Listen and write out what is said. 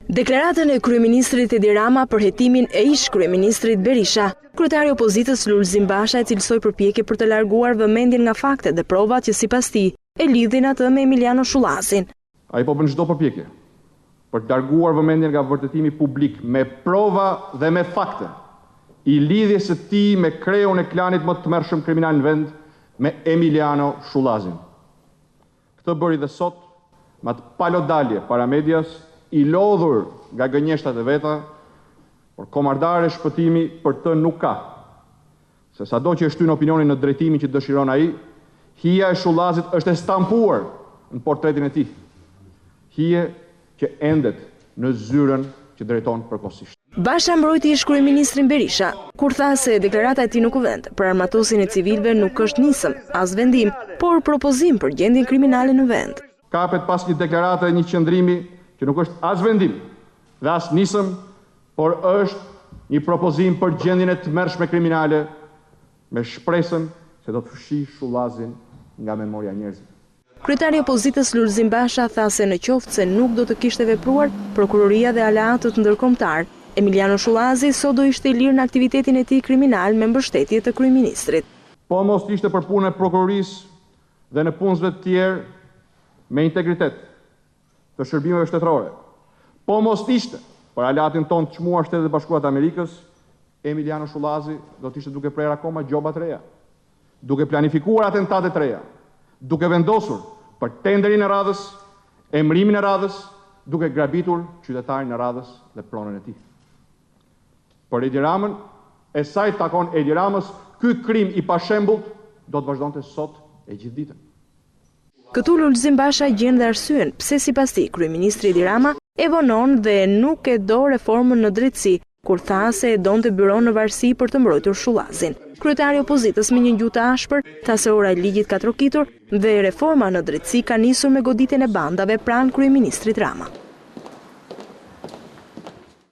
Deklaratën e kryeministrit Edi Rama për hetimin e ish-kryeministrit Berisha, kryetari i opozitës Lulzim Basha e cilësoi përpjekje për të larguar vëmendjen nga faktet dhe provat që sipas tij e lidhin atë me Emiliano Shullazin. Ai po bën çdo përpjekje për të larguar vëmendjen nga vërtetimi publik me prova dhe me fakte i lidhjes së tij me kreun e klanit më të tmerrshëm kriminal në vend, me Emiliano Shullazin. Këtë bëri dhe sot me atë palodalje para medias, i lodhur nga gënjeshtat e veta, por komardare shpëtimi për të nuk ka. Se sado që e shtyn opinionin në drejtimin që dëshiron ai, hija e Shullazit është e stampuar në portretin e tij. Hije që endet në zyrën që drejton përkohësisht. Basha mbrojti ish-kryeministrin Berisha, kur tha se deklarata e tij në kuvent për armatosin e civilëve nuk është nisëm, as vendim, por propozim për gjendjen kriminale në vend. Kapet pas një deklarate e një qëndrimi që nuk është as vendim dhe as nisëm, por është një propozim për gjendjen e tmerrshme kriminale me shpresën se do të fshijë Shullazin nga memoria e njerëzve. Kryetari i opozitës Lulzim Basha tha se në qoftë se nuk do të kishte vepruar prokuroria dhe aleatët ndërkombëtar, Emiliano Shullazi sot do ishte i lirë në aktivitetin e tij kriminal me mbështetje të kryeministrit. Po mos ishte për punën e prokurorisë dhe në punësve të tjerë me integritet të shërbimeve shtetërore. Po mos ishte për aleatin ton të çmuar Shtetet e Bashkuara të Amerikës, Emiliano Shullazi do të ishte duke prerë akoma gjoba të reja, duke planifikuar atentate të reja, duke vendosur për tenderin e radhës, emrimin e radhës, duke grabitur qytetarin e radhës dhe pronën e tij. Për Edi Ramën, e sa i takon Edi Ramës, ky krim i pashembullt do të vazhdonte sot e gjithë ditën. Këtu Lulzim Basha gjen dhe arsyen pse sipas tij kryeministri Edi Rama e vonon dhe nuk e do reformën në drejtësi, kur tha se e donte byron në varësi për të mbrojtur Shullazin. Kryetari i opozitës me një gjuhë të ashpër tha se ora e ligjit ka trokitur dhe reforma në drejtësi ka nisur me goditjen e bandave pranë kryeministrit Rama.